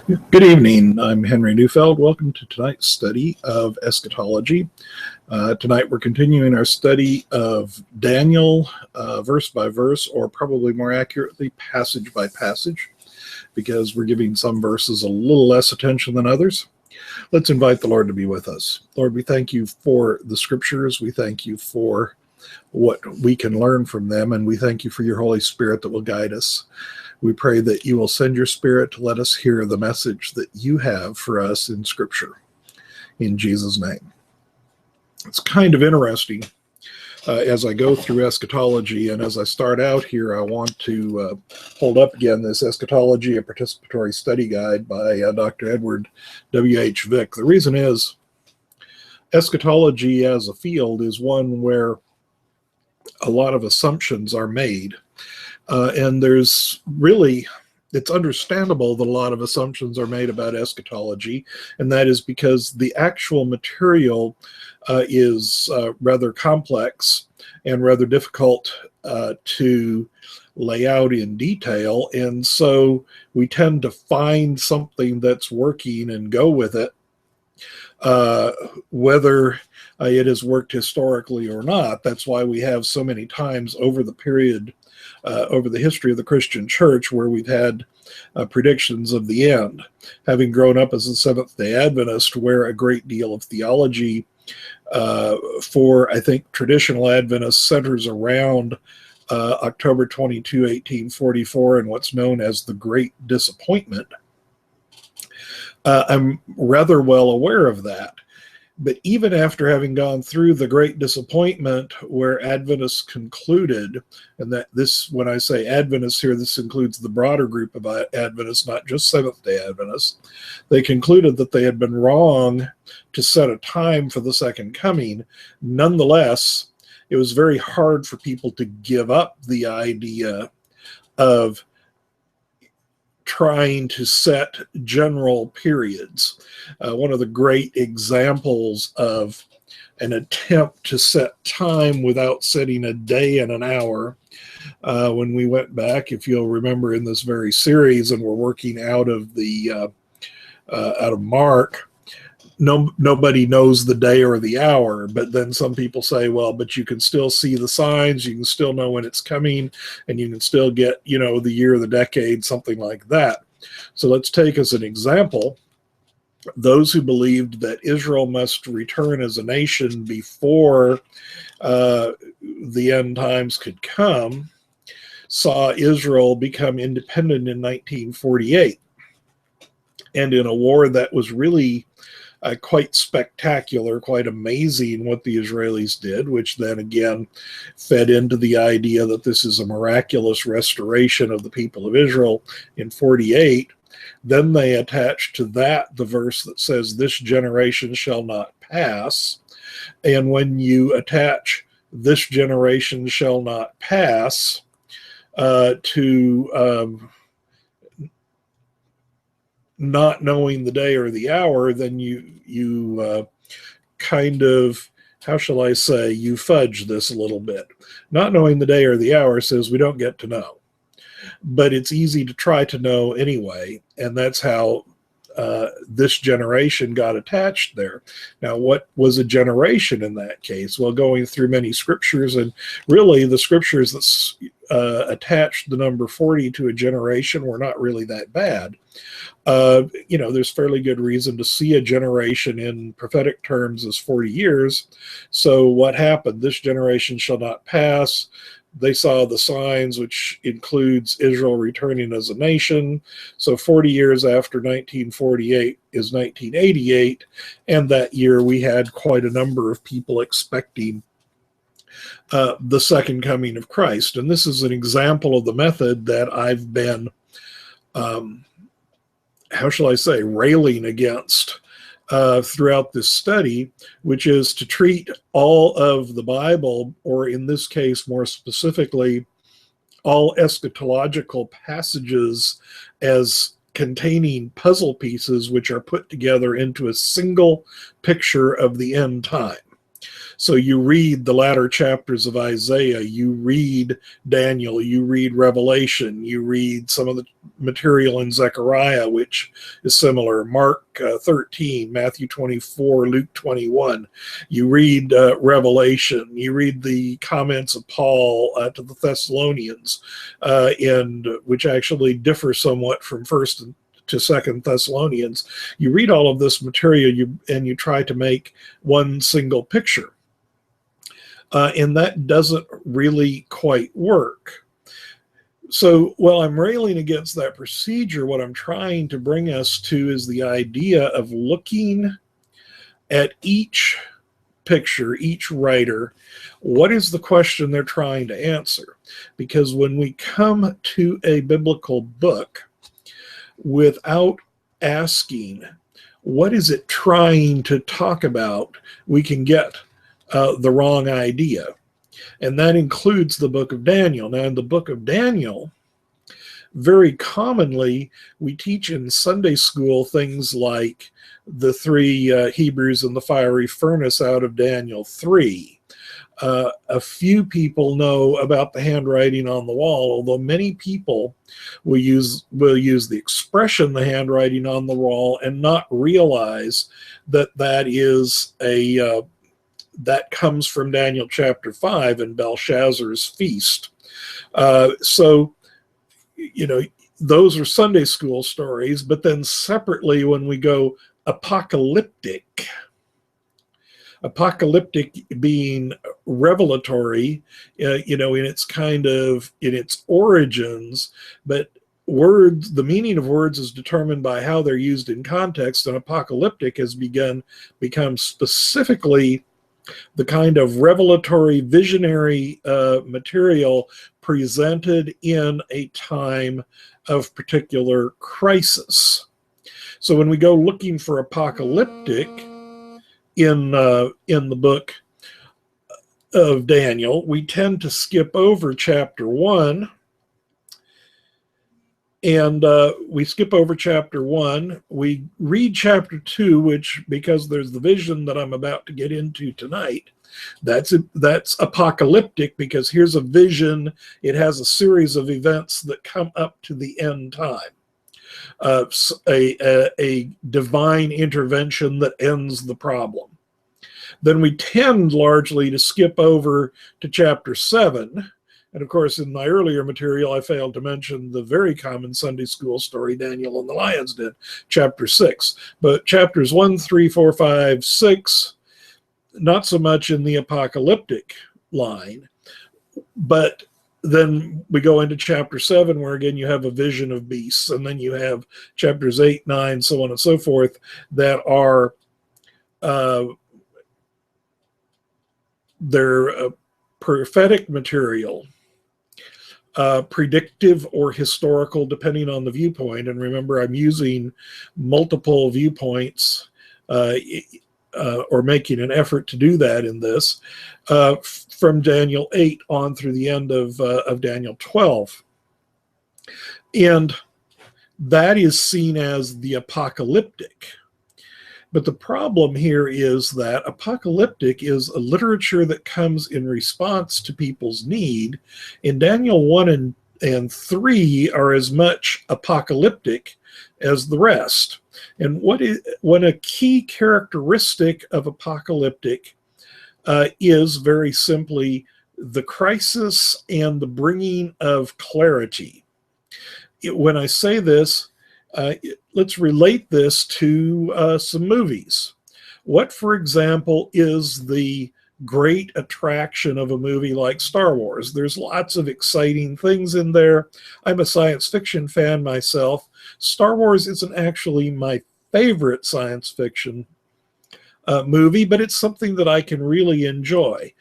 Good evening. I'm Henry Neufeld. Welcome to tonight's study of eschatology. Tonight we're continuing our study of Daniel verse by verse, or probably more accurately, passage by passage, because we're giving some verses a little less attention than others. Let's invite the Lord to be with us. Lord, we thank you for the scriptures. We thank you for what we can learn from them, and we thank you for your Holy Spirit that will guide us. We pray that you will send your Spirit to let us hear the message that you have for us in Scripture. In Jesus' name. It's kind of interesting as I go through eschatology, and as I start out here, I want to hold up again this Eschatology, a Participatory Study Guide by Dr. Edward W.H. Vick. The reason is, eschatology as a field is one where a lot of assumptions are made. And there's really, it's understandable that a lot of assumptions are made about eschatology, and that is because the actual material is rather complex and rather difficult to lay out in detail, and so we tend to find something that's working and go with it, whether it has worked historically or not. That's why we have so many times over the period, over the history of the Christian church, where we've had predictions of the end. Having grown up as a Seventh-day Adventist, where a great deal of theology for, I think, traditional Adventists centers around October 22, 1844, and what's known as the Great Disappointment. I'm rather well aware of that. But even after having gone through the Great Disappointment, where Adventists concluded, and that this, when I say Adventists here, this includes the broader group of Adventists, not just Seventh-day Adventists, they concluded that they had been wrong to set a time for the second coming. Nonetheless, it was very hard for people to give up the idea of trying to set general periods. One of the great examples of an attempt to set time without setting a day and an hour, when we went back, if you'll remember, in this very series, and we're working out of Mark. Nobody knows the day or the hour, but then some people say, well, but you can still see the signs, you can still know when it's coming, and you can still get, the year, the decade, something like that. So let's take as an example those who believed that Israel must return as a nation before the end times could come, saw Israel become independent in 1948. And in a war that was really quite spectacular, quite amazing what the Israelis did, which then again fed into the idea that this is a miraculous restoration of the people of Israel in 48. Then they attached to that the verse that says, this generation shall not pass. And when you attach this generation shall not pass to not knowing the day or the hour, then you kind of, how shall I say, you fudge this a little bit. Not knowing the day or the hour says we don't get to know. But it's easy to try to know anyway, and that's how this generation got attached there. Now, what was a generation in that case? Well, going through many scriptures, and really the scriptures that attached the number 40 to a generation were not really that bad. There's fairly good reason to see a generation in prophetic terms as 40 years. So what happened? This generation shall not pass. They saw the signs, which includes Israel returning as a nation. So 40 years after 1948 is 1988. And that year we had quite a number of people expecting the second coming of Christ. And this is an example of the method that I've been, how shall I say, railing against throughout this study, which is to treat all of the Bible, or in this case more specifically, all eschatological passages, as containing puzzle pieces which are put together into a single picture of the end time. So you read the latter chapters of Isaiah, you read Daniel, you read Revelation, you read some of the material in Zechariah, which is similar, Mark 13, Matthew 24, Luke 21. You read Revelation, you read the comments of Paul to the Thessalonians, which actually differ somewhat from First to Second Thessalonians. You read all of this material and you try to make one single picture. And that doesn't really quite work. So while I'm railing against that procedure, what I'm trying to bring us to is the idea of looking at each picture, each writer, what is the question they're trying to answer? Because when we come to a biblical book without asking, what is it trying to talk about, we can get the wrong idea. And that includes the book of Daniel. Now, in the book of Daniel, very commonly, we teach in Sunday school things like the three Hebrews in the fiery furnace out of Daniel 3. A few people know about the handwriting on the wall, although many people will use the expression the handwriting on the wall and not realize that that comes from Daniel chapter 5 and Belshazzar's feast. So, those are Sunday school stories, but then separately when we go apocalyptic being revelatory, in its origins, but the meaning of words is determined by how they're used in context, and apocalyptic has become specifically the kind of revelatory, visionary material presented in a time of particular crisis. So when we go looking for apocalyptic in the book of Daniel, we tend to skip over chapter 1. And we skip over chapter 1. We read chapter 2, which, because there's the vision that I'm about to get into tonight, that's apocalyptic, because here's a vision. It has a series of events that come up to the end time. A divine intervention that ends the problem. Then we tend largely to skip over to chapter 7. And of course, in my earlier material, I failed to mention the very common Sunday school story, Daniel and the Lion's Den, chapter 6. But chapters 1, 3, 4, 5, 6, not so much in the apocalyptic line. But then we go into chapter 7, where again you have a vision of beasts. And then you have chapters 8, 9, so on and so forth, that are they're prophetic material. Predictive or historical, depending on the viewpoint. And remember, I'm using multiple viewpoints or making an effort to do that in this, from Daniel 8 on through the end of Daniel 12. And that is seen as the apocalyptic. But the problem here is that apocalyptic is a literature that comes in response to people's need. In Daniel 1 and 3 are as much apocalyptic as the rest. And when a key characteristic of apocalyptic is very simply the crisis and the bringing of clarity. When I say this, let's relate this to some movies. What, for example, is the great attraction of a movie like Star Wars? There's lots of exciting things in there. I'm a science fiction fan myself. Star Wars isn't actually my favorite science fiction movie, but it's something that I can really enjoy.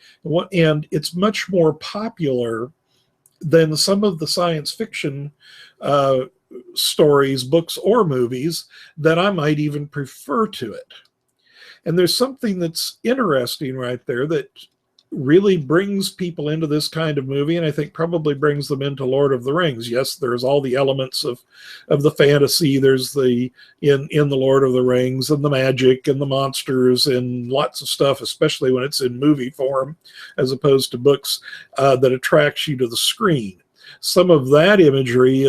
And it's much more popular than some of the science fiction stories, books, or movies that I might even prefer to it. And there's something that's interesting right there, that really brings people into this kind of movie, and I think probably brings them into Lord of the Rings. Yes, there's all the elements of the fantasy. There's the in the Lord of the Rings, and the magic and the monsters and lots of stuff, especially when it's in movie form as opposed to books, that attracts you to the screen. Some of that imagery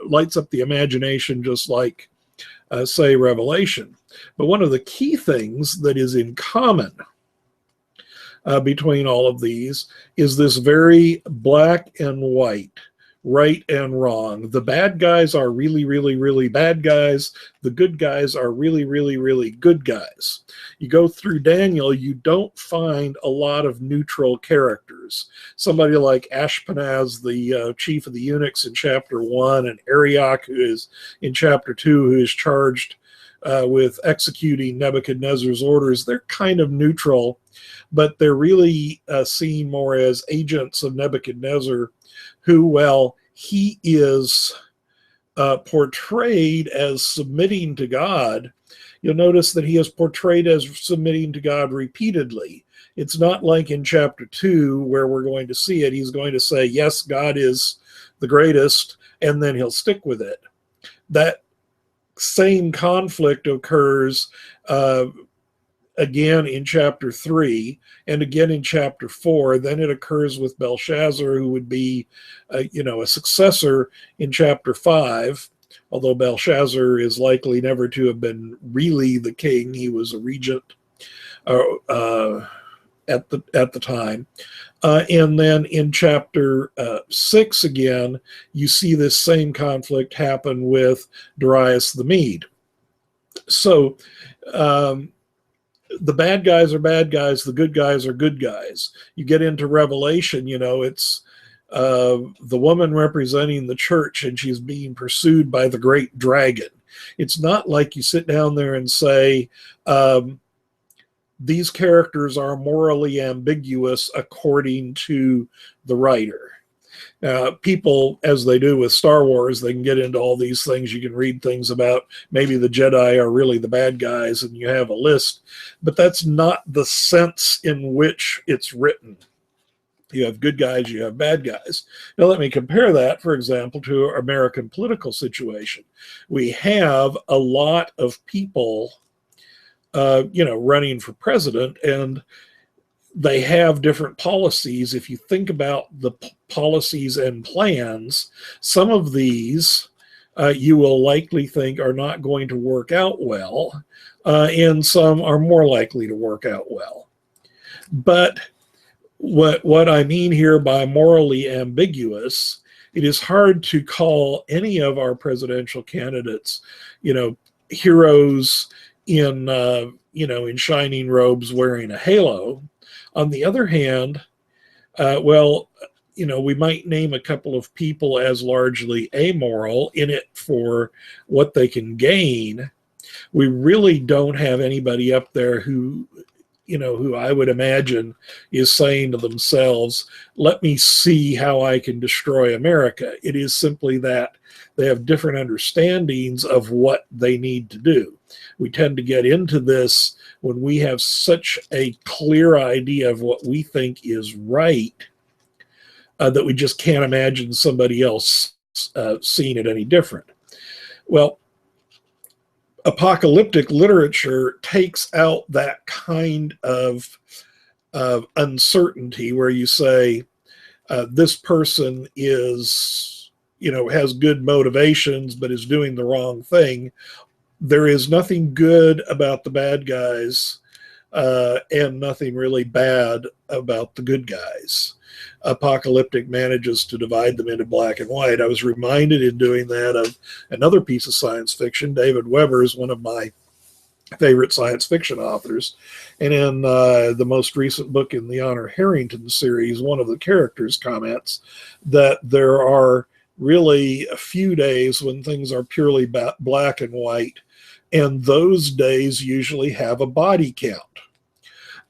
lights up the imagination, just like say Revelation. But one of the key things that is in common between all of these is this very black and white, right and wrong. The bad guys are really, really, really bad guys. The good guys are really, really, really good guys. You go through Daniel, you don't find a lot of neutral characters. Somebody like Ashpenaz, the chief of the eunuchs in chapter 1, and Arioch, who is in chapter 2, who is charged with executing Nebuchadnezzar's orders, they're kind of neutral, but they're really seen more as agents of Nebuchadnezzar, who, well, he is portrayed as submitting to God. You'll notice that he is portrayed as submitting to God repeatedly. It's not like in chapter 2 where we're going to see it. He's going to say, yes, God is the greatest, and then he'll stick with it. That same conflict occurs again in chapter 3 and again in chapter 4. Then it occurs with Belshazzar, who would be a successor in chapter 5, although Belshazzar is likely never to have been really the king. He was a regent at the time. And then in chapter 6 again, you see this same conflict happen with Darius the Mede. So the bad guys are bad guys, the good guys are good guys. You get into Revelation, it's the woman representing the church, and she's being pursued by the great dragon. It's not like you sit down there and say, these characters are morally ambiguous according to the writer. People, as they do with Star Wars, they can get into all these things. You can read things about maybe the Jedi are really the bad guys, and you have a list, but that's not the sense in which it's written. You have good guys, you have bad guys. Now let me compare that, for example, to our American political situation. We have a lot of people running for president, and they have different policies. If you think about the policies and plans, some of these you will likely think are not going to work out well, and some are more likely to work out well. But what I mean here by morally ambiguous, it is hard to call any of our presidential candidates, heroes in shining robes wearing a halo. On the other hand, we might name a couple of people as largely amoral, in it for what they can gain. We really don't have anybody up there who I would imagine is saying to themselves, let me see how I can destroy America. It is simply that they have different understandings of what they need to do. We tend to get into this when we have such a clear idea of what we think is right, that we just can't imagine somebody else seeing it any different. Well, apocalyptic literature takes out that kind of uncertainty where you say, this person is, has good motivations, but is doing the wrong thing. There is nothing good about the bad guys, and nothing really bad about the good guys. Apocalyptic manages to divide them into black and white. I was reminded in doing that of another piece of science fiction. David Weber is one of my favorite science fiction authors. And in the most recent book in the Honor Harrington series, one of the characters comments that there are really a few days when things are purely black and white, and those days usually have a body count.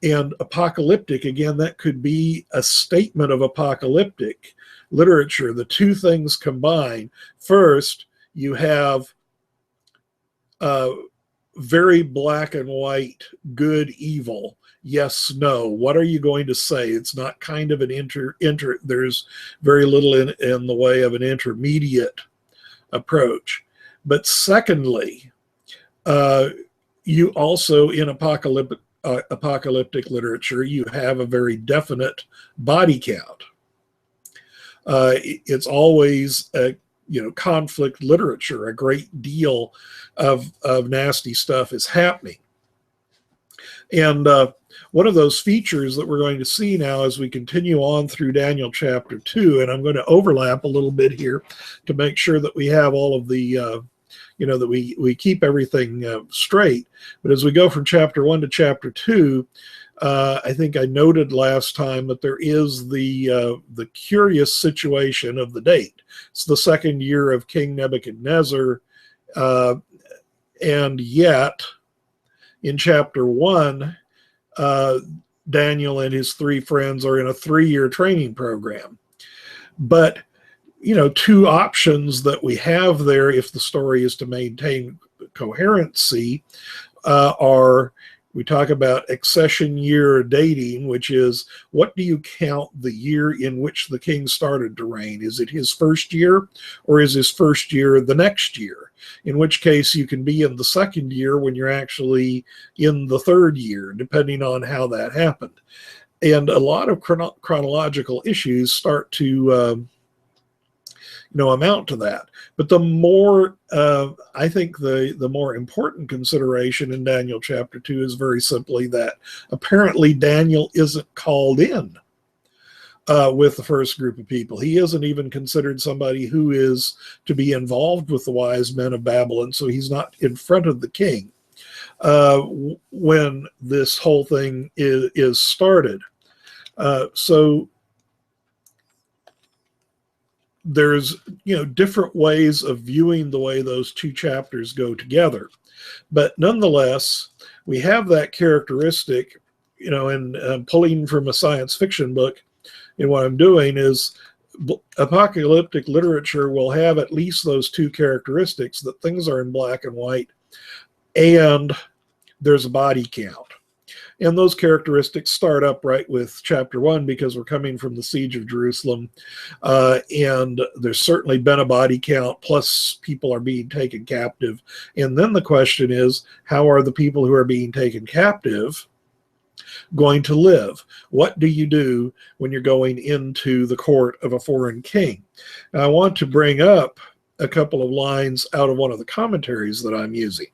And apocalyptic, again, that could be a statement of apocalyptic literature. The two things combine. First, you have very black and white, good, evil. yes, no. What are you going to say? It's not kind of an there's very little in the way of an intermediate approach. But secondly, you also, in apocalyptic literature, you have a very definite body count. It's always a conflict literature. A great deal of nasty stuff is happening. And one of those features that we're going to see now as we continue on through Daniel chapter 2, and I'm going to overlap a little bit here to make sure that we have all of the, that we keep everything straight. But as we go from chapter 1 to chapter 2, I think I noted last time that there is the curious situation of the date. It's the second year of King Nebuchadnezzar, and yet in chapter 1, Daniel and his three friends are in a 3-year training program. But, two options that we have there, if the story is to maintain coherency, are, we talk about accession year dating, which is, what do you count the year in which the king started to reign? Is it his first year, or is his first year the next year? In which case you can be in the second year when you're actually in the third year, depending on how that happened. And a lot of chronological issues start to amount to that. But the more, I think the more important consideration in Daniel chapter 2 is very simply that apparently Daniel isn't called in with the first group of people. He isn't even considered somebody who is to be involved with the wise men of Babylon, so he's not in front of the king when this whole thing is started. So there's different ways of viewing the way those two chapters go together, but nonetheless we have that characteristic, and pulling from a science fiction book. And what I'm doing is, apocalyptic literature will have at least those two characteristics, that things are in black and white and there's a body count. And those characteristics start up right with chapter 1, because we're coming from the siege of Jerusalem. And there's certainly been a body count, plus people are being taken captive. And then the question is, how are the people who are being taken captive going to live? What do you do when you're going into the court of a foreign king? Now, I want to bring up a couple of lines out of one of the commentaries that I'm using.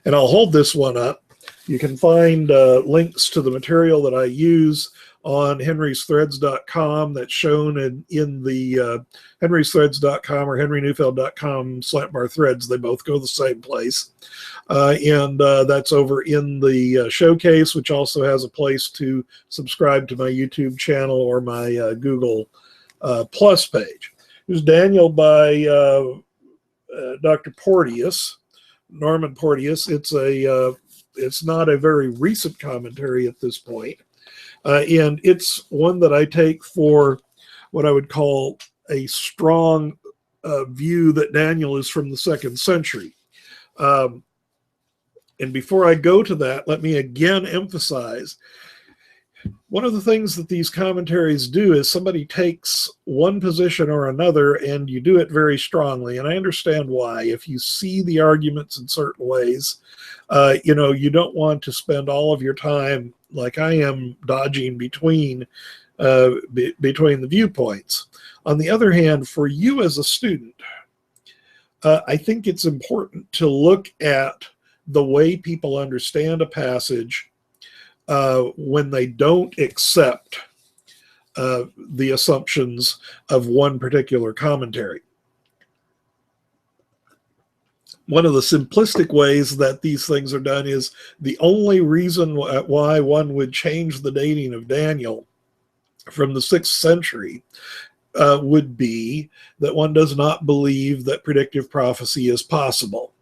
And I'll hold this one up. You can find links to the material that I use on henrysthreads.com that's shown in the henrysthreads.com or henryneufeld.com/threads. They both go the same place. And that's over in the showcase, which also has a place to subscribe to my YouTube channel or my Google Plus page. There's Daniel by Dr. Porteous, Norman Porteous. It's not a very recent commentary at this point. And it's one that I take for what I would call a strong view that Daniel is from the 2nd century. And before I go to that, let me again emphasize, one of the things that these commentaries do is somebody takes one position or another and you do it very strongly. And I understand why. If you see the arguments in certain ways, you don't want to spend all of your time, like I am, dodging between the viewpoints. On the other hand, for you as a student, I think it's important to look at the way people understand a passage when they don't accept the assumptions of one particular commentary. One of the simplistic ways that these things are done is, the only reason why one would change the dating of Daniel from the 6th century would be that one does not believe that predictive prophecy is possible.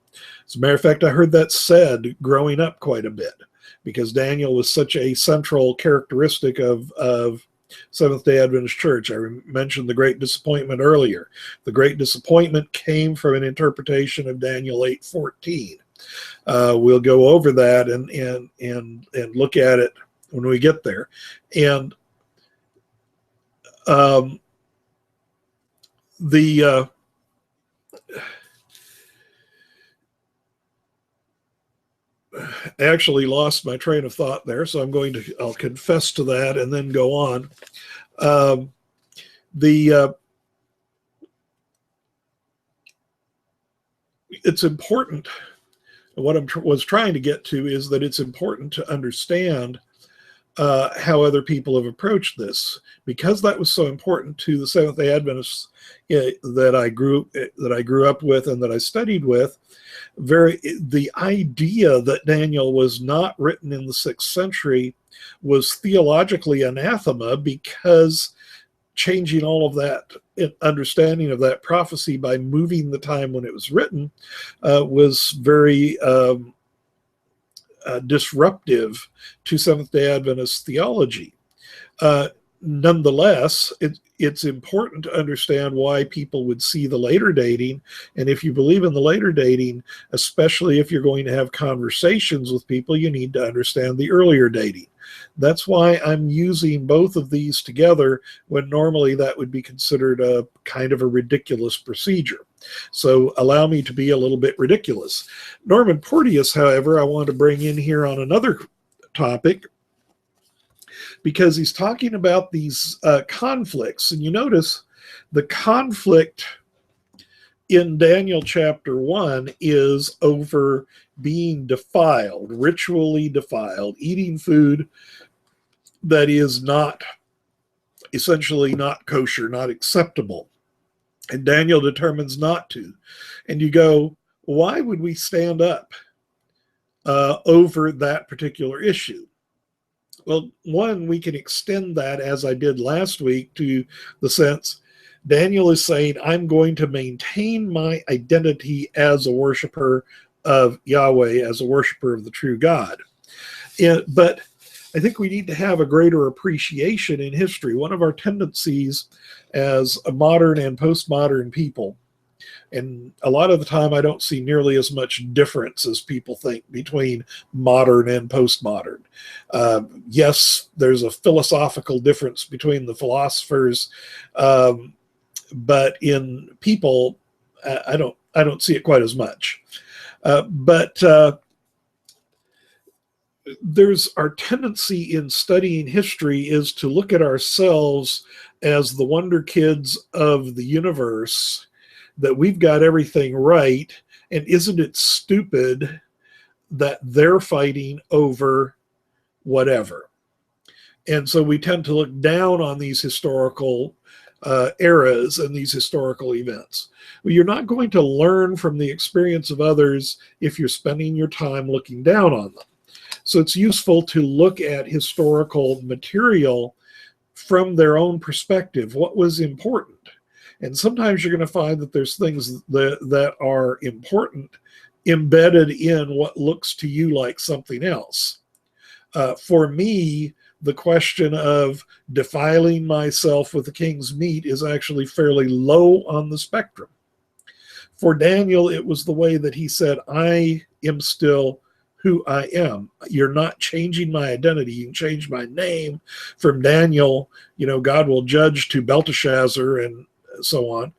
As a matter of fact, I heard that said growing up quite a bit, because Daniel was such a central characteristic of Seventh-day Adventist Church. I mentioned the Great Disappointment earlier. The Great Disappointment came from an interpretation of Daniel 8:14. We'll go over that and look at it when we get there. And I actually lost my train of thought there, so I'll confess to that and then go on. It's important. What I was trying to get to is that it's important to understand how other people have approached this, because that was so important to the Seventh-day Adventists that I grew up with and that I studied with. The idea that Daniel was not written in the 6th century was theologically anathema, because changing all of that understanding of that prophecy by moving the time when it was written was very disruptive to Seventh-day Adventist theology. Nonetheless, it's important to understand why people would see the later dating. And if you believe in the later dating, especially if you're going to have conversations with people, you need to understand the earlier dating. That's why I'm using both of these together, when normally that would be considered a kind of a ridiculous procedure. So allow me to be a little bit ridiculous. Norman Porteous, however, I want to bring in here on another topic, because he's talking about these conflicts. And you notice the conflict in Daniel chapter 1 is over being defiled, ritually defiled, eating food that is not, essentially not kosher, not acceptable. And Daniel determines not to. And you go, why would we stand up over that particular issue? Well, one, we can extend that, as I did last week, to the sense Daniel is saying, I'm going to maintain my identity as a worshiper of Yahweh, as a worshiper of the true God. But I think we need to have a greater appreciation in history. One of our tendencies as a modern and postmodern people, and a lot of the time I don't see nearly as much difference as people think between modern and postmodern. Yes, there's a philosophical difference between the philosophers, but in people, I don't see it quite as much. But there's our tendency in studying history is to look at ourselves as the wonder kids of the universe, that we've got everything right, and isn't it stupid that they're fighting over whatever? And so we tend to look down on these historical eras and these historical events. Well, you're not going to learn from the experience of others if you're spending your time looking down on them. So it's useful to look at historical material from their own perspective. What was important? And sometimes you're going to find that there's things that are important embedded in what looks to you like something else. For me, the question of defiling myself with the king's meat is actually fairly low on the spectrum. For Daniel, it was the way that he said, I am still who I am. You're not changing my identity. You can change my name from Daniel, God will judge, to Belteshazzar and so on,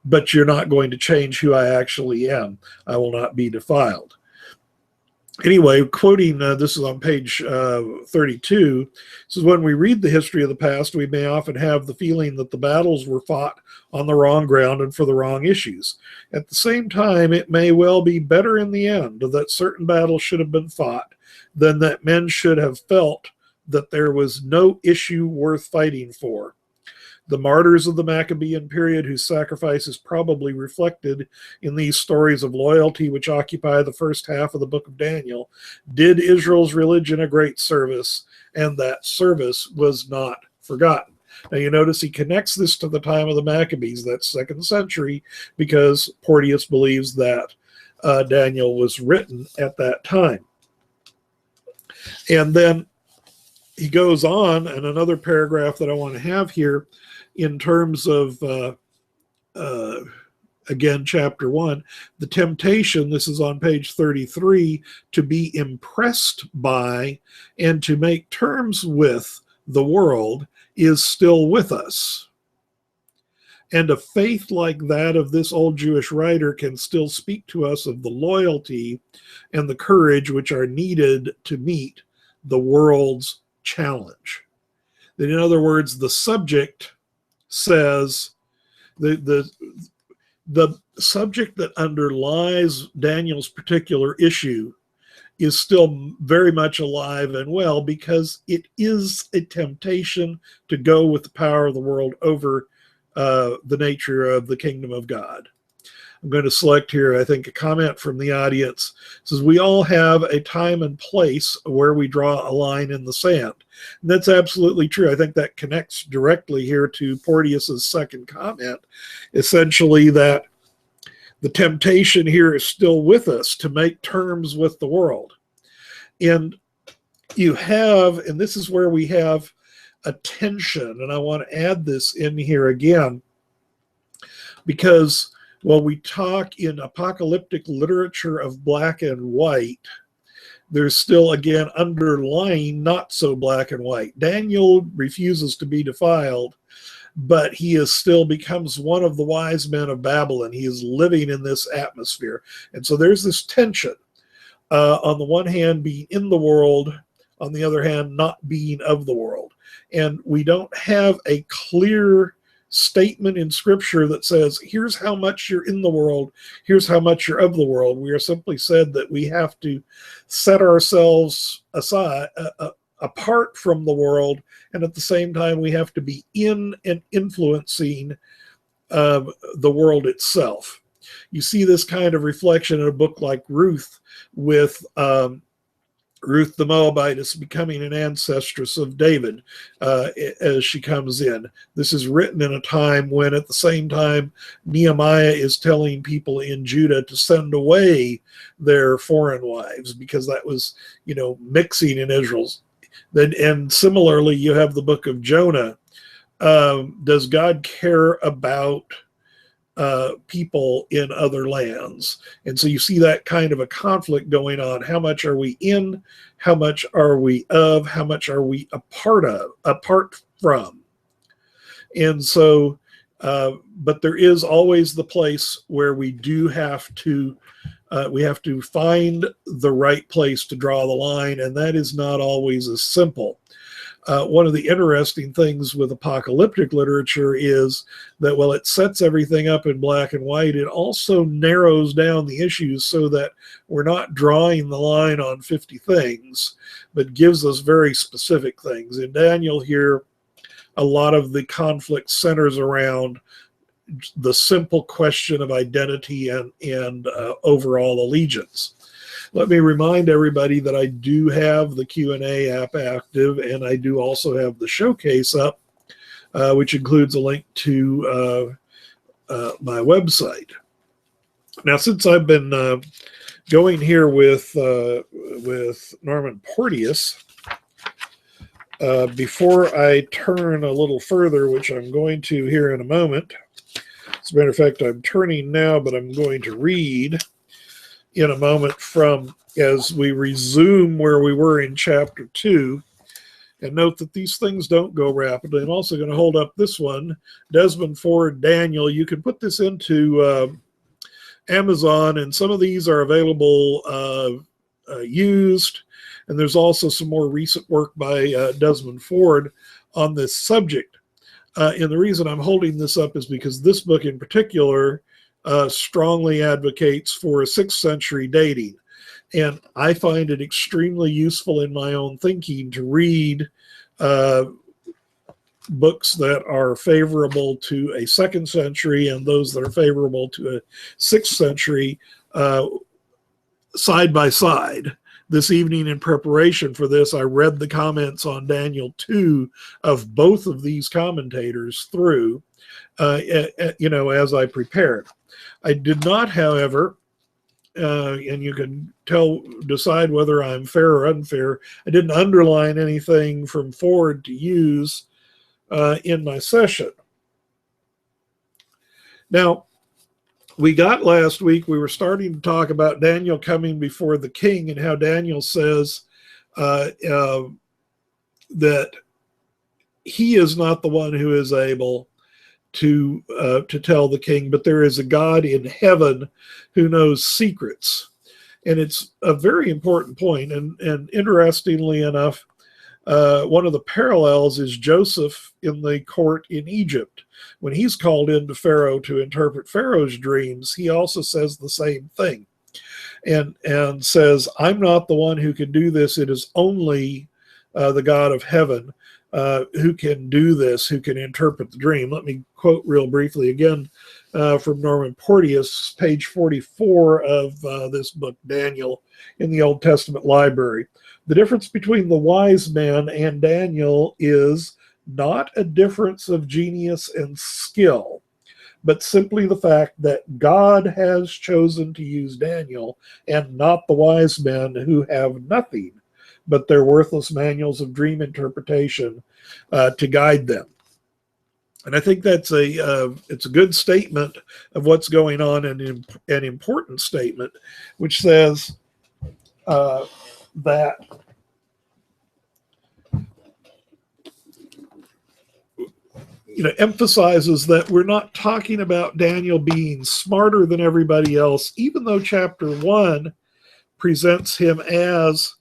but you're not going to change who I actually am. I will not be defiled. Anyway, quoting, this is on page 32, this is, when we read the history of the past, we may often have the feeling that the battles were fought on the wrong ground and for the wrong issues. At the same time, it may well be better in the end that certain battles should have been fought than that men should have felt that there was no issue worth fighting for. The martyrs of the Maccabean period, whose sacrifice is probably reflected in these stories of loyalty which occupy the first half of the book of Daniel, did Israel's religion a great service, and that service was not forgotten. Now you notice he connects this to the time of the Maccabees, that's 2nd century, because Porteous believes that Daniel was written at that time. And then he goes on, and another paragraph that I want to have here, in terms of again, chapter 1, the temptation, this is on page 33, to be impressed by and to make terms with the world is still with us. And a faith like that of this old Jewish writer can still speak to us of the loyalty and the courage which are needed to meet the world's challenge. That, in other words, the subject says, the subject that underlies Daniel's particular issue is still very much alive and well, because it is a temptation to go with the power of the world over the nature of the kingdom of God. I'm going to select here, I think, a comment from the audience. It says, we all have a time and place where we draw a line in the sand. And that's absolutely true. I think that connects directly here to Porteous's second comment, essentially that the temptation here is still with us to make terms with the world. And you have, and this is where we have a tension, and I want to add this in here again, because while we talk in apocalyptic literature of black and white, there's still, again, underlying not so black and white. Daniel refuses to be defiled, but he is still becomes one of the wise men of Babylon. He is living in this atmosphere. And so there's this tension. On the one hand, being in the world, on the other hand, not being of the world. And we don't have a clear statement in Scripture that says, here's how much you're in the world, here's how much you're of the world. We are simply said that we have to set ourselves aside, apart from the world, and at the same time we have to be in and influencing the world itself. You see this kind of reflection in a book like Ruth, with Ruth the Moabitess becoming an ancestress of David as she comes in. This is written in a time when, at the same time, Nehemiah is telling people in Judah to send away their foreign wives, because that was, mixing in Israel's. And similarly, you have the book of Jonah. Does God care about people in other lands? And so you see that kind of a conflict going on. How much are we in? How much are we of? How much are we apart from? And so, but there is always the place where we do have to find the right place to draw the line, and that is not always as simple. One of the interesting things with apocalyptic literature is that while it sets everything up in black and white, it also narrows down the issues so that we're not drawing the line on 50 things, but gives us very specific things. In Daniel here, a lot of the conflict centers around the simple question of identity and overall allegiance. Let me remind everybody that I do have the Q&A app active, and I do also have the showcase up, which includes a link to my website. Now, since I've been going here with Norman Porteous, before I turn a little further, which I'm going to here in a moment, as a matter of fact, I'm turning now, but I'm going to read in a moment from, as we resume where we were in chapter 2, and note that these things don't go rapidly. I'm also going to hold up this one, Desmond Ford, Daniel. You can put this into Amazon, and some of these are available used, and there's also some more recent work by Desmond Ford on this subject. And the reason I'm holding this up is because this book in particular strongly advocates for a 6th century dating. And I find it extremely useful in my own thinking to read books that are favorable to a 2nd century and those that are favorable to a 6th century side by side. This evening, in preparation for this, I read the comments on Daniel 2 of both of these commentators through, as I prepared. I did not, however, and you can decide whether I'm fair or unfair, I didn't underline anything from Ford to use in my session. Now, we got last week, we were starting to talk about Daniel coming before the king and how Daniel says that he is not the one who is able to tell the king, but there is a God in heaven who knows secrets. And it's a very important point. And interestingly enough, one of the parallels is Joseph in the court in Egypt. When he's called into Pharaoh to interpret Pharaoh's dreams, he also says the same thing and says, I'm not the one who can do this. It is only the God of heaven who can do this, who can interpret the dream. Let me quote real briefly again from Norman Porteous, page 44 of this book, Daniel, in the Old Testament library. The difference between the wise men and Daniel is not a difference of genius and skill, but simply the fact that God has chosen to use Daniel and not the wise men who have nothing but their worthless manuals of dream interpretation to guide them. And I think that's it's a good statement of what's going on, and an important statement, which says that emphasizes that we're not talking about Daniel being smarter than everybody else, even though chapter 1 presents him as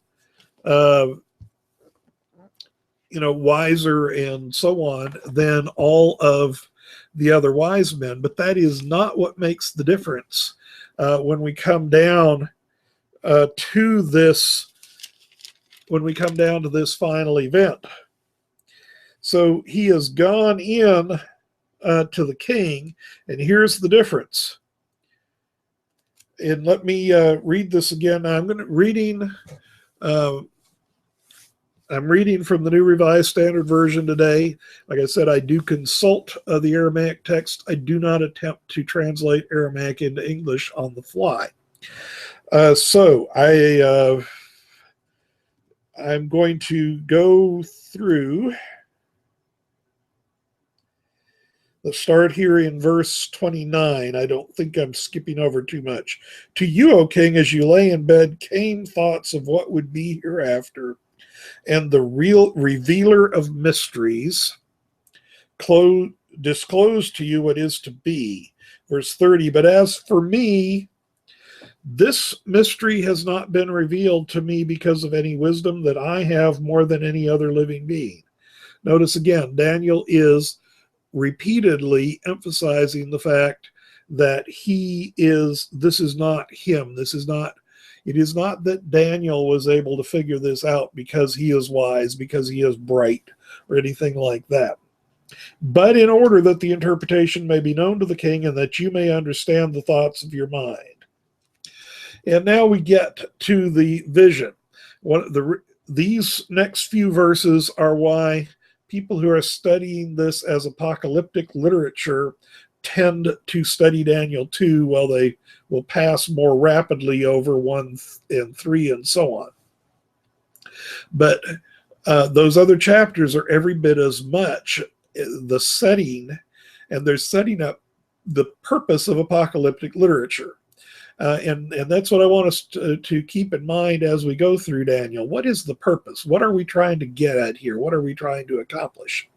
wiser and so on than all of the other wise men. But that is not what makes the difference when we come down to this final event. So he has gone in to the king, and here's the difference. And let me read this again. I'm reading from the New Revised Standard Version today. Like I said, I do consult the Aramaic text. I do not attempt to translate Aramaic into English on the fly. So I'm going to go through. Let's start here in verse 29. I don't think I'm skipping over too much. To you, O king, as you lay in bed, came thoughts of what would be hereafter, and the real revealer of mysteries disclosed to you what is to be. Verse 30, but as for me, this mystery has not been revealed to me because of any wisdom that I have more than any other living being. Notice again, Daniel is repeatedly emphasizing the fact that this is not him. It is not that Daniel was able to figure this out because he is wise, because he is bright, or anything like that. But in order that the interpretation may be known to the king and that you may understand the thoughts of your mind. And now we get to the vision. These next few verses are why people who are studying this as apocalyptic literature tend to study Daniel 2, while they will pass more rapidly over 1 and 3 and so on. But those other chapters are every bit as much the setting, and they're setting up the purpose of apocalyptic literature. And that's what I want us to keep in mind as we go through Daniel. What is the purpose? What are we trying to get at here? What are we trying to accomplish?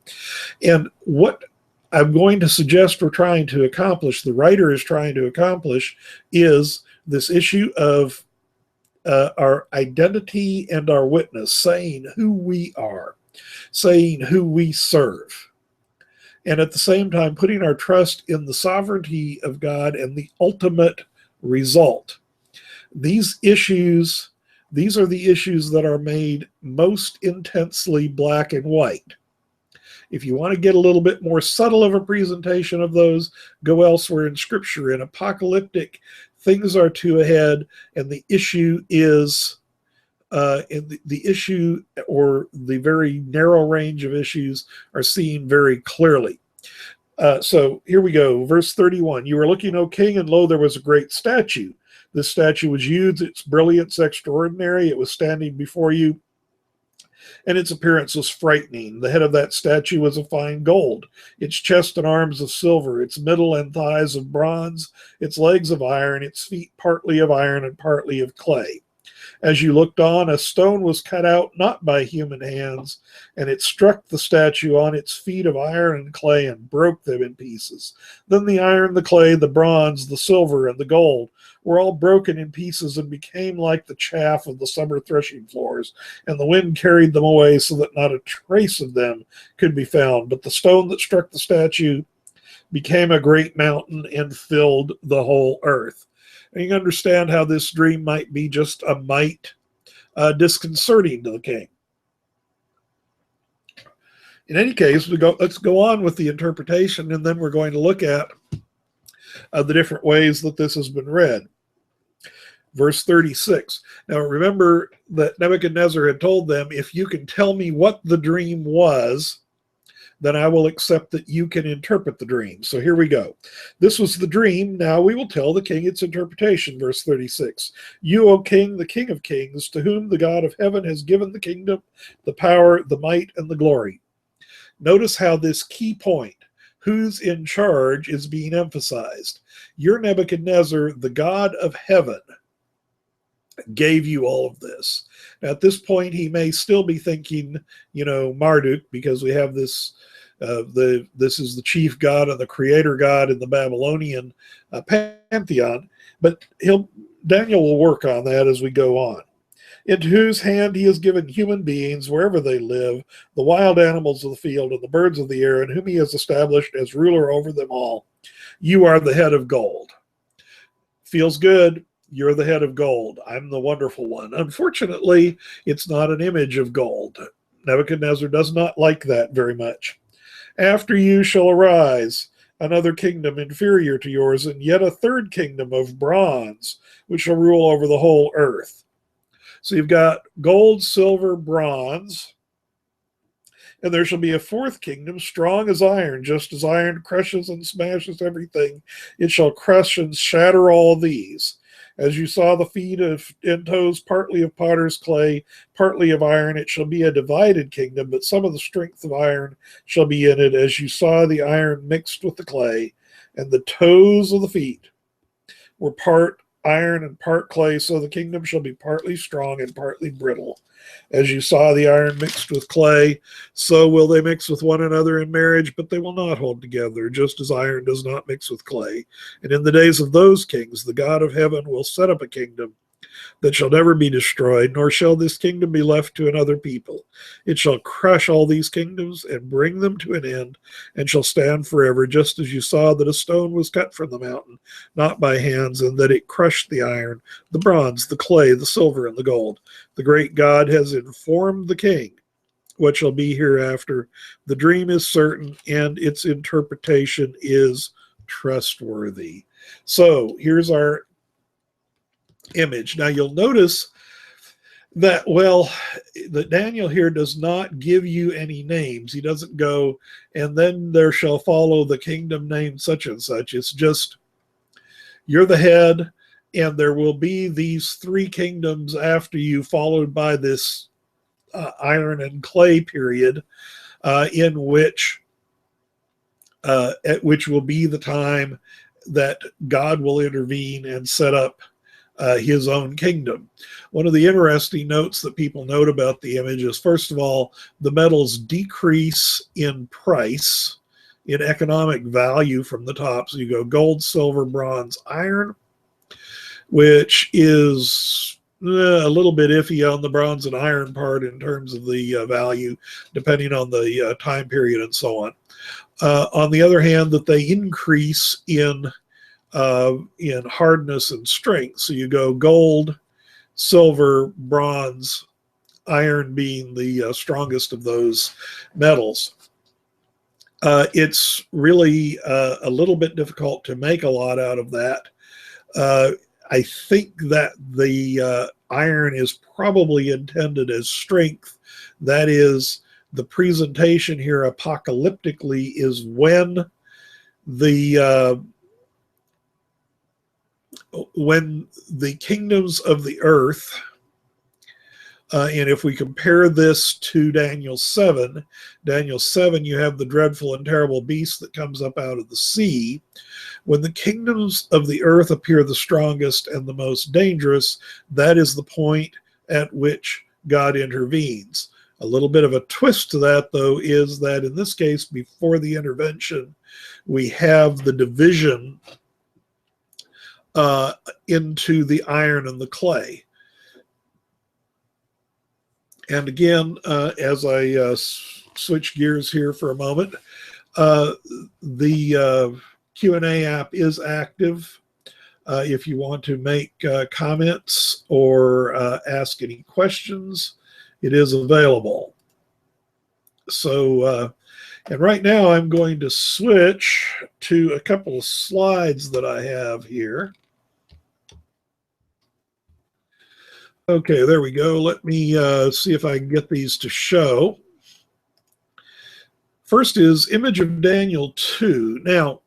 And what I'm going to suggest we're trying to accomplish, the writer is trying to accomplish, is this issue of our identity and our witness, saying who we are, saying who we serve, and at the same time putting our trust in the sovereignty of God and the ultimate result. These are the issues that are made most intensely black and white. If you want to get a little bit more subtle of a presentation of those, go elsewhere in Scripture. In apocalyptic, things are too ahead, and the issue is, the issue or the very narrow range of issues are seen very clearly. So here we go, verse 31. You were looking, O king, and lo, there was a great statue. This statue was huge, its brilliance extraordinary. It was standing before you, and its appearance was frightening. The head of that statue was of fine gold, its chest and arms of silver, its middle and thighs of bronze, its legs of iron, its feet partly of iron and partly of clay. As you looked on, a stone was cut out not by human hands, and it struck the statue on its feet of iron and clay and broke them in pieces. Then the iron, the clay, the bronze, the silver, and the gold were all broken in pieces and became like the chaff of the summer threshing floors, and the wind carried them away so that not a trace of them could be found. But the stone that struck the statue became a great mountain and filled the whole earth. And you can understand how this dream might be just a mite disconcerting to the king. In any case, let's go on with the interpretation, and then we're going to look at the different ways that this has been read. Verse 36. Now remember that Nebuchadnezzar had told them, if you can tell me what the dream was, then I will accept that you can interpret the dream. So here we go. This was the dream. Now we will tell the king its interpretation. Verse 36. You, O king, the king of kings, to whom the God of heaven has given the kingdom, the power, the might, and the glory. Notice how this key point, who's in charge, is being emphasized. You're Nebuchadnezzar, the God of heaven gave you all of this. Now, at this point, he may still be thinking, Marduk, because we have this, this is the chief god and the creator god in the Babylonian pantheon, but Daniel will work on that as we go on. Into whose hand he has given human beings wherever they live, the wild animals of the field and the birds of the air, and whom he has established as ruler over them all. You are the head of gold. Feels good. You're the head of gold. I'm the wonderful one. Unfortunately, it's not an image of gold. Nebuchadnezzar does not like that very much. After you shall arise another kingdom inferior to yours, and yet a third kingdom of bronze, which shall rule over the whole earth. So you've got gold, silver, bronze, and there shall be a fourth kingdom, strong as iron, just as iron crushes and smashes everything. It shall crush and shatter all these. As you saw the feet and toes, partly of potter's clay, partly of iron, it shall be a divided kingdom, but some of the strength of iron shall be in it, as you saw the iron mixed with the clay, and the toes of the feet were part iron and part clay, so the kingdom shall be partly strong and partly brittle. As you saw the iron mixed with clay, so will they mix with one another in marriage, but they will not hold together, just as iron does not mix with clay. And in the days of those kings, the God of heaven will set up a kingdom that shall never be destroyed, nor shall this kingdom be left to another people. It shall crush all these kingdoms and bring them to an end, and shall stand forever, just as you saw that a stone was cut from the mountain, not by hands, and that it crushed the iron, the bronze, the clay, the silver, and the gold. The great God has informed the king what shall be hereafter. The dream is certain, and its interpretation is trustworthy. So here's our image. Now you'll notice that, that Daniel here does not give you any names. He doesn't go, and then there shall follow the kingdom named such and such. It's just, you're the head, and there will be these three kingdoms after you, followed by this iron and clay period, at which will be the time that God will intervene and set up his own kingdom. One of the interesting notes that people note about the image is, first of all, the metals decrease in price, in economic value from the top. So you go gold, silver, bronze, iron, which is a little bit iffy on the bronze and iron part in terms of the value, depending on the time period and so on. On the other hand, that they increase in hardness and strength. So you go gold, silver, bronze, iron being the strongest of those metals. It's really a little bit difficult to make a lot out of that. I think that the iron is probably intended as strength. That is, the presentation here apocalyptically is when the kingdoms of the earth And if we compare this to Daniel 7, you have the dreadful and terrible beast that comes up out of the sea. When the kingdoms of the earth appear the strongest and the most dangerous, that is the point at which God intervenes. A little bit of a twist to that, though, is that in this case, before the intervention, we have the division into the iron and the clay. And again, as I switch gears here for a moment, the Q&A app is active. If you want to make comments or ask any questions, it is available. So, and right now I'm going to switch to a couple of slides that I have here. Okay, there we go. Let me see if I can get these to show. First is image of Daniel 2. Now,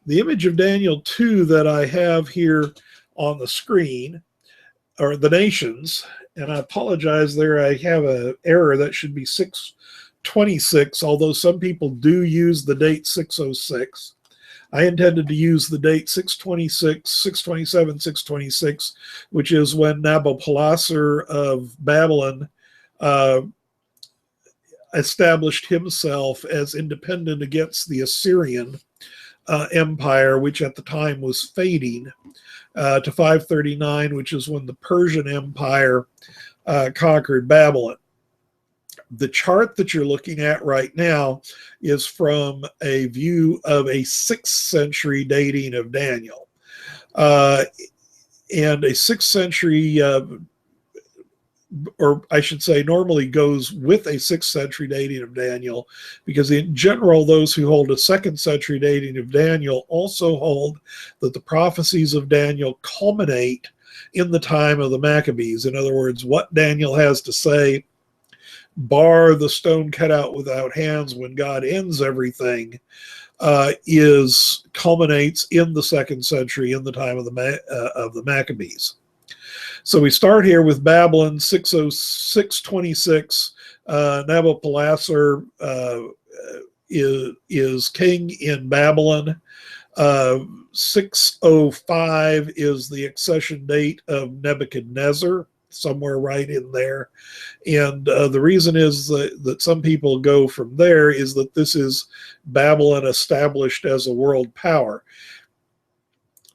the image of Daniel 2 that I have here on the screen are the nations, and I apologize there. I have an error. That should be 626, although some people do use the date 606. I intended to use the date 626, 627, 626, which is when Nabopolassar of Babylon established himself as independent against the Assyrian Empire, which at the time was fading, to 539, which is when the Persian Empire conquered Babylon. The chart that you're looking at right now is from a view of a 6th century dating of Daniel. And a 6th century, or I should say, normally goes with a 6th century dating of Daniel, because in general, those who hold a 2nd century dating of Daniel also hold that the prophecies of Daniel culminate in the time of the Maccabees. In other words, what Daniel has to say, bar the stone cut out without hands when God ends everything, culminates in the 2nd century, in the time of the Maccabees. So we start here with Babylon 626. Nabopolassar is king in Babylon. 605 is the accession date of Nebuchadnezzar, somewhere right in there. And the reason is that some people go from there is that this is Babylon established as a world power.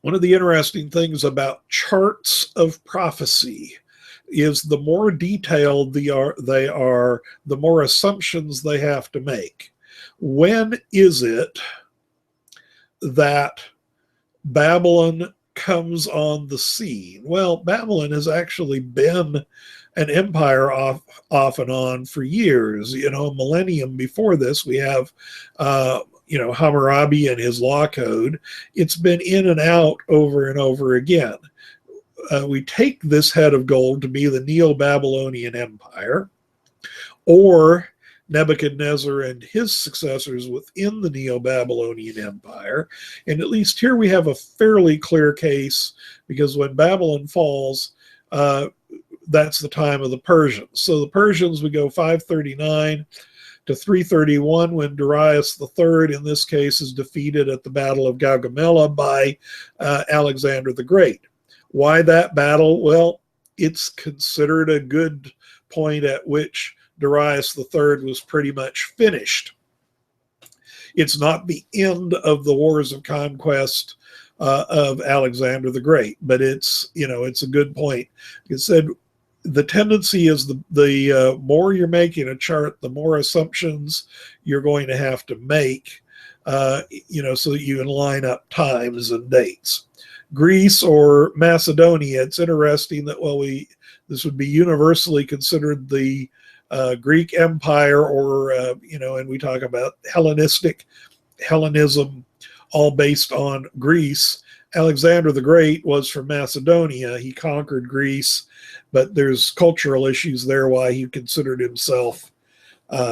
One of the interesting things about charts of prophecy is the more detailed they are, the more assumptions they have to make. When is it that Babylon comes on the scene? Well, Babylon has actually been an empire off and on for years. You know, a millennium before this, we have Hammurabi and his law code. It's been in and out over and over again. We take this head of gold to be the Neo-Babylonian Empire, or Nebuchadnezzar and his successors within the Neo-Babylonian Empire. And at least here we have a fairly clear case, because when Babylon falls, that's the time of the Persians. So the Persians, we go 539 to 331, when Darius III, in this case, is defeated at the Battle of Gaugamela by Alexander the Great. Why that battle? Well, it's considered a good point at which Darius III was pretty much finished. It's not the end of the wars of conquest of Alexander the Great, but it's a good point. It said the tendency is the more you're making a chart, the more assumptions you're going to have to make, so that you can line up times and dates. Greece or Macedonia, it's interesting that, this would be universally considered the Greek Empire, or, and we talk about Hellenism, all based on Greece. Alexander the Great was from Macedonia. He conquered Greece, but there's cultural issues there why he considered himself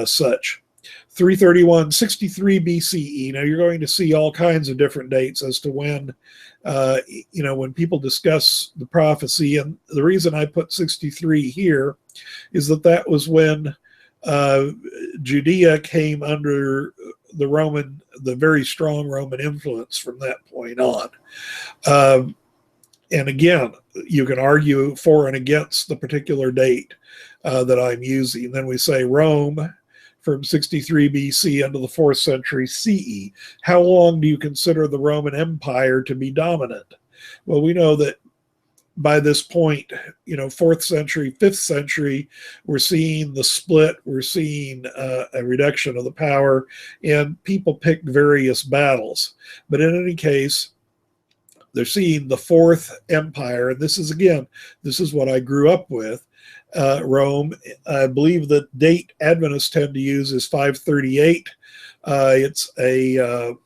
such. 331, 63 BCE. Now you're going to see all kinds of different dates as to when, when people discuss the prophecy. And the reason I put 63 here is that that was when Judea came under the very strong Roman influence from that point on. And again, you can argue for and against the particular date that I'm using. Then we say Rome from 63 BC into the 4th century CE. How long do you consider the Roman Empire to be dominant? Well, we know that by this point, 4th century, 5th century, we're seeing the split, we're seeing a reduction of the power, and people picked various battles. But in any case, they're seeing the Fourth Empire, and this is what I grew up with. Rome, I believe the date Adventists tend to use is 538. It's a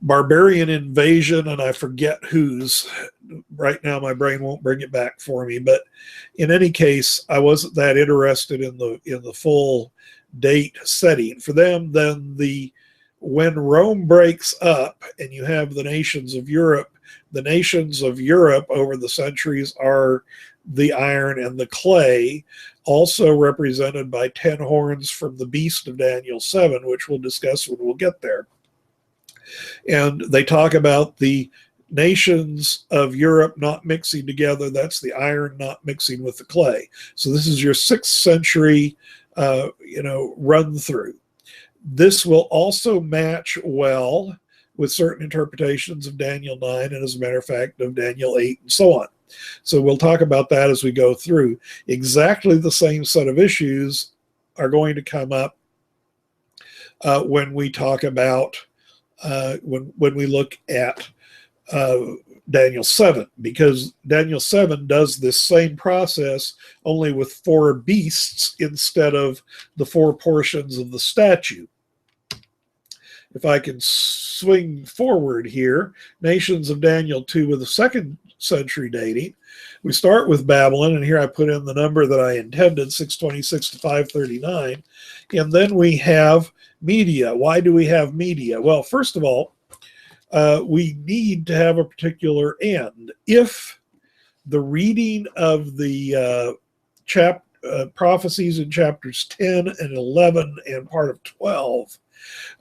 barbarian invasion, and I forget whose. Right now my brain won't bring it back for me, but in any case, I wasn't that interested in the full date setting. For them, then when Rome breaks up and you have the nations of Europe over the centuries are the iron and the clay, also represented by 10 horns from the beast of Daniel 7, which we'll discuss when we'll get there. And they talk about the nations of Europe not mixing together. That's the iron not mixing with the clay. So this is your 6th century, run through. This will also match well with certain interpretations of Daniel 9 and, as a matter of fact, of Daniel 8 and so on. So we'll talk about that as we go through. Exactly the same set of issues are going to come up when we talk about when we look at Daniel 7, because Daniel 7 does this same process only with 4 beasts instead of the 4 portions of the statue. If I can swing forward here, nations of Daniel 2 with the 2nd century dating. We start with Babylon, and here I put in the number that I intended, 626 to 539. And then we have Media. Why do we have Media? Well, first of all, we need to have a particular end. If the reading of the prophecies in chapters 10 and 11 and part of 12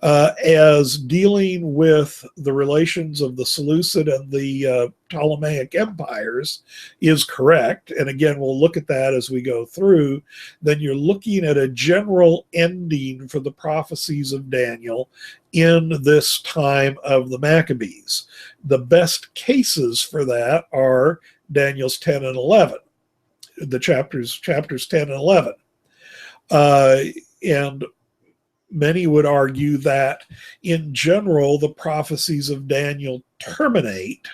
as dealing with the relations of the Seleucid and the Ptolemaic empires is correct, and again, we'll look at that as we go through, then you're looking at a general ending for the prophecies of Daniel in this time of the Maccabees. The best cases for that are Daniel's 10 and 11, the chapters 10 and 11. And many would argue that, in general, the prophecies of Daniel terminate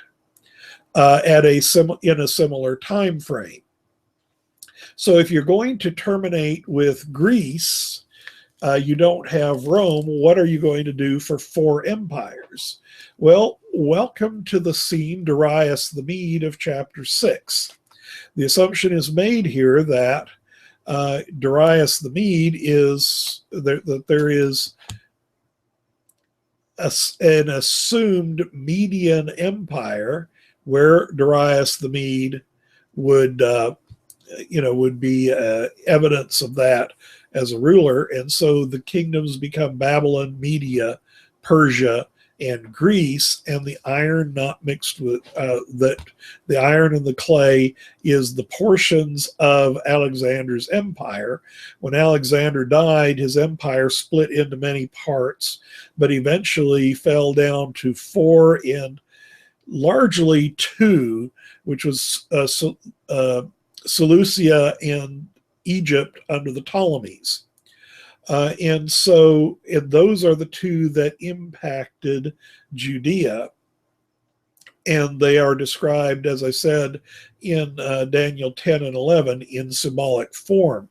in a similar time frame. So if you're going to terminate with Greece, you don't have Rome. What are you going to do for 4 empires? Well, welcome to the scene, Darius the Mede of chapter 6. The assumption is made here that Darius the Mede that there is an assumed Median empire where Darius the Mede would be evidence of that as a ruler, and so the kingdoms become Babylon, Media, Persia, and Greece, and the iron not mixed with the iron and the clay is the portions of Alexander's empire. When Alexander died, his empire split into many parts, but eventually fell down to 4 and largely 2, which was Seleucia and Egypt under the Ptolemies. And those are the 2 that impacted Judea, and they are described, as I said, in Daniel 10 and 11 in symbolic form.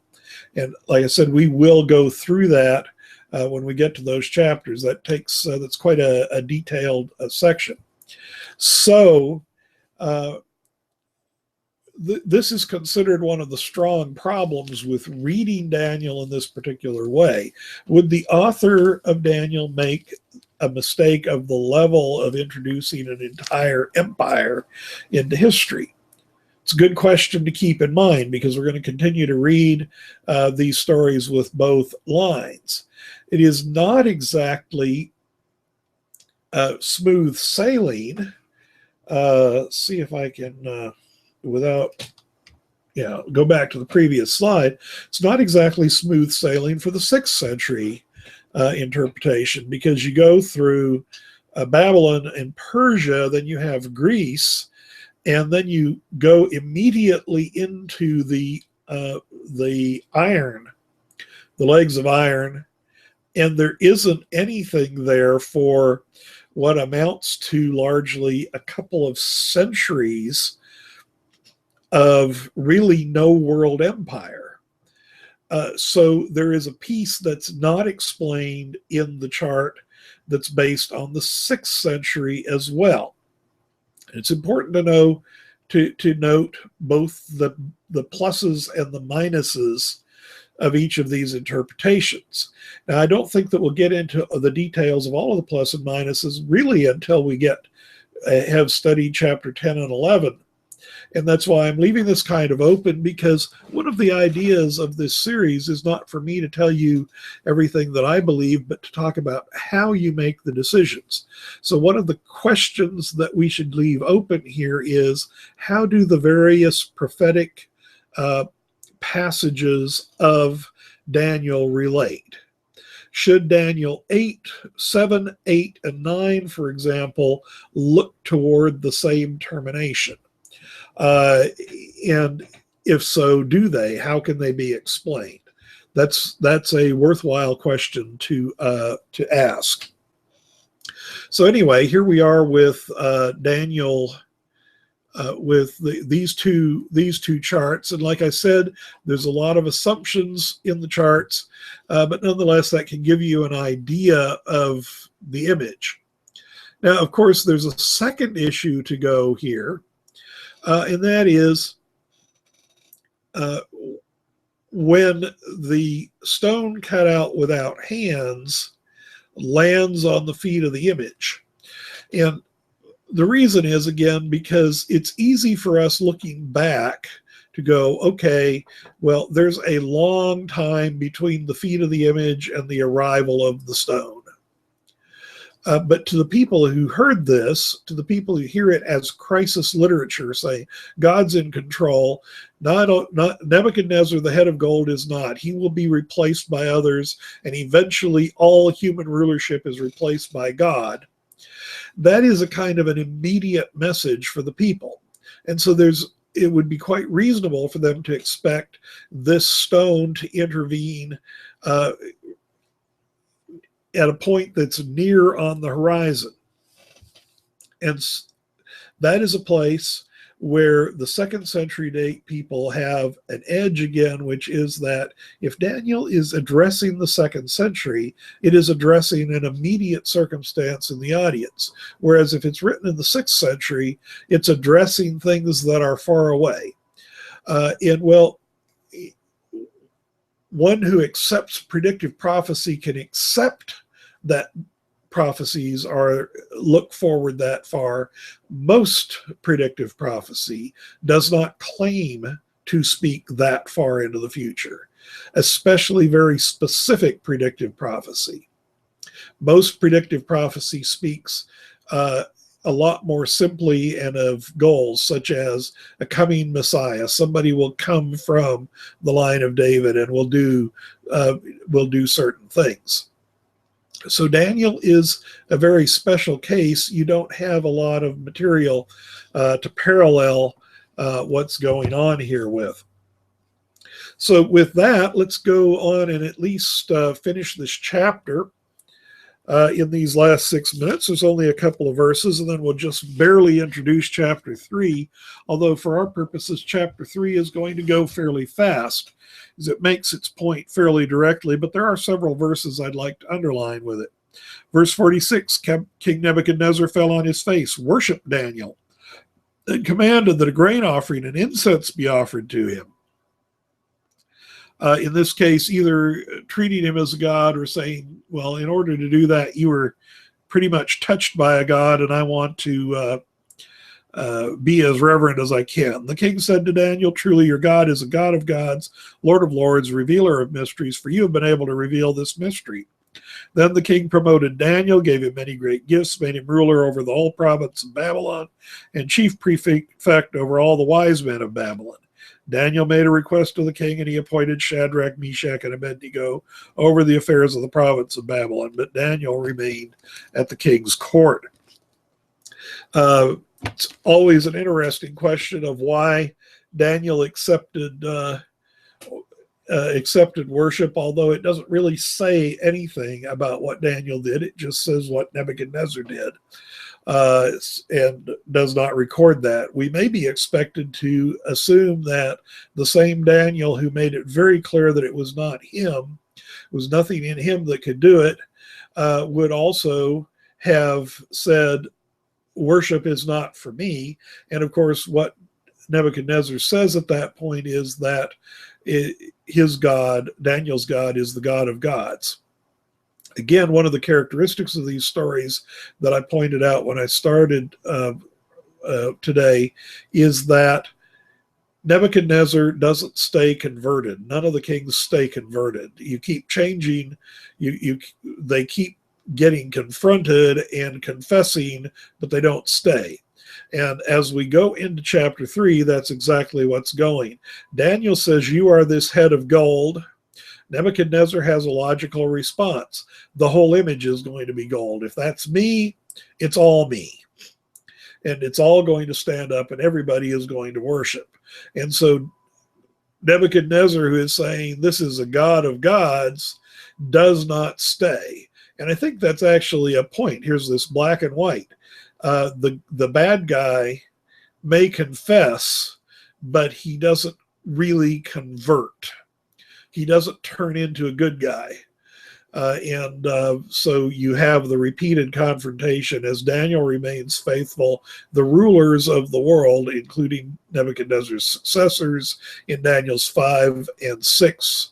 And like I said, we will go through that when we get to those chapters. That's quite a detailed section. So this is considered one of the strong problems with reading Daniel in this particular way. Would the author of Daniel make a mistake of the level of introducing an entire empire into history? It's a good question to keep in mind because we're going to continue to read these stories with both lines. It is not exactly smooth sailing. See if I can, go back to the previous slide. It's not exactly smooth sailing for the 6th century interpretation, because you go through Babylon and Persia, then you have Greece, and then you go immediately into the iron, the legs of iron, and there isn't anything there for what amounts to largely a couple of centuries of really no world empire. So there is a piece that's not explained in the chart that's based on the 6th century as well. It's important to know to note both the pluses and the minuses of each of these interpretations. Now, I don't think that we'll get into the details of all of the plus and minuses really until we have studied chapter 10 and 11. And that's why I'm leaving this kind of open, because one of the ideas of this series is not for me to tell you everything that I believe, but to talk about how you make the decisions. So one of the questions that we should leave open here is, how do the various prophetic passages of Daniel relate? Should Daniel 8, 7, 8, and 9, for example, look toward the same termination? And if so, do they? How can they be explained? That's a worthwhile question to ask. So anyway, here we are with Daniel, with these two charts, and like I said, there's a lot of assumptions in the charts, but nonetheless, that can give you an idea of the image. Now, of course, there's a second issue to go here. And that is when the stone cut out without hands lands on the feet of the image. And the reason is, again, because it's easy for us looking back to go, okay, well, there's a long time between the feet of the image and the arrival of the stone. But to the people who heard this, to the people who hear it as crisis literature, saying God's in control, not Nebuchadnezzar, the head of gold, is not. He will be replaced by others, and eventually all human rulership is replaced by God. That is a kind of an immediate message for the people. And so it would be quite reasonable for them to expect this stone to intervene at a point that's near on the horizon. And that is a place where the 2nd century date people have an edge again, which is that if Daniel is addressing the 2nd century, it is addressing an immediate circumstance in the audience. Whereas if it's written in the 6th century, it's addressing things that are far away. One who accepts predictive prophecy can accept that prophecies look forward that far. Most predictive prophecy does not claim to speak that far into the future, especially very specific predictive prophecy. Most predictive prophecy speaks a lot more simply and of goals, such as a coming Messiah. Somebody will come from the line of David and will do certain things. So Daniel is a very special case. You don't have a lot of material to parallel what's going on here with. So with that, let's go on and at least finish this chapter in these last 6 minutes. There's only a couple of verses, and then we'll just barely introduce chapter 3, although for our purposes, chapter 3 is going to go fairly fast, as it makes its point fairly directly, but there are several verses I'd like to underline with it. Verse 46, King Nebuchadnezzar fell on his face, worshiped Daniel, and commanded that a grain offering and incense be offered to him. In this case, either treating him as a god or saying, well, in order to do that, you were pretty much touched by a god, and I want to be as reverent as I can. The king said to Daniel, truly your God is a God of gods, Lord of lords, revealer of mysteries, for you have been able to reveal this mystery. Then the king promoted Daniel, gave him many great gifts, made him ruler over the whole province of Babylon, and chief prefect over all the wise men of Babylon. Daniel made a request to the king, and he appointed Shadrach, Meshach, and Abednego over the affairs of the province of Babylon. But Daniel remained at the king's court. It's always an interesting question of why Daniel accepted worship, although it doesn't really say anything about what Daniel did. It just says what Nebuchadnezzar did, and does not record that. We may be expected to assume that the same Daniel who made it very clear that it was not him, was nothing in him that could do it, would also have said, worship is not for me. And of course, what Nebuchadnezzar says at that point is that his God, Daniel's God, is the God of gods. Again, one of the characteristics of these stories that I pointed out when I started today is that Nebuchadnezzar doesn't stay converted. None of the kings stay converted. You keep changing. They keep getting confronted and confessing, but they don't stay. And as we go into chapter 3, that's exactly what's going. Daniel says, you are this head of gold. Nebuchadnezzar has a logical response. The whole image is going to be gold. If that's me, it's all me. And it's all going to stand up and everybody is going to worship. And so Nebuchadnezzar, who is saying this is a God of gods, does not stay. And I think that's actually a point. Here's this black and white. The bad guy may confess, but he doesn't really convert. He doesn't turn into a good guy. So you have the repeated confrontation as Daniel remains faithful. The rulers of the world, including Nebuchadnezzar's successors in Daniel's 5 and 6,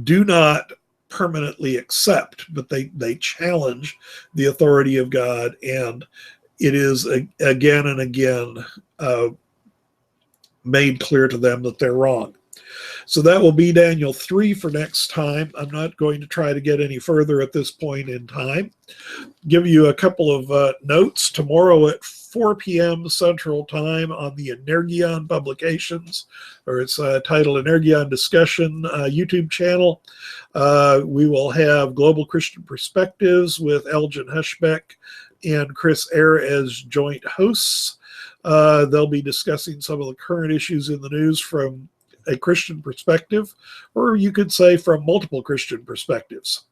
do not permanently accept, but they challenge the authority of God, and it is again and again made clear to them that they're wrong. So that will be Daniel 3 for next time. I'm not going to try to get any further at this point in time. Give you a couple of notes. Tomorrow at 4 p.m. Central Time on the Energion Publications, or it's titled Energion Discussion YouTube channel. We will have Global Christian Perspectives with Elgin Hushbeck and Chris Eyre as joint hosts. They'll be discussing some of the current issues in the news from a Christian perspective, or you could say from multiple Christian perspectives.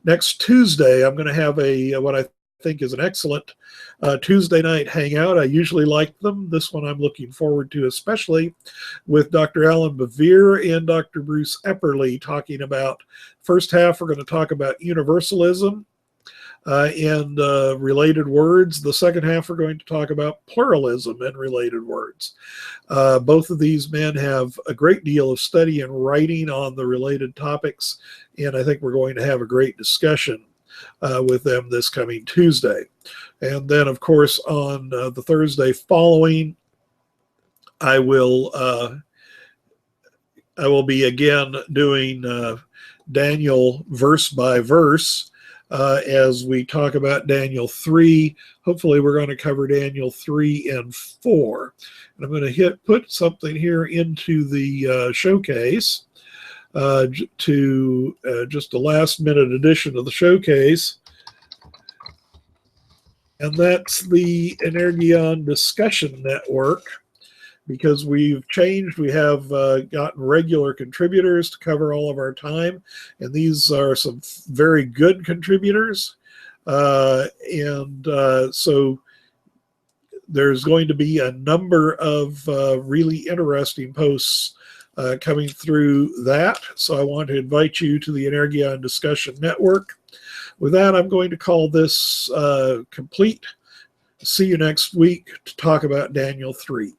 Next Tuesday, I'm going to have what I think is an excellent Tuesday night hangout. I usually like them. This one I'm looking forward to, especially with Dr. Alan Bevere and Dr. Bruce Epperly talking about, first half, we're going to talk about universalism and related words. The second half, we're going to talk about pluralism and related words. Both of these men have a great deal of study and writing on the related topics, and I think we're going to have a great discussion with them this coming Tuesday. And then, of course, on the Thursday following, I will be again doing Daniel verse by verse. As we talk about Daniel 3, hopefully we're going to cover Daniel 3 and 4. And I'm going to put something here into the showcase to just a last minute edition of the showcase. And that's the Energion Discussion Network, because we've changed. We have gotten regular contributors to cover all of our time, and these are some very good contributors. So there's going to be a number of really interesting posts coming through that. So I want to invite you to the Energion Discussion Network. With that, I'm going to call this complete. See you next week to talk about Daniel 3.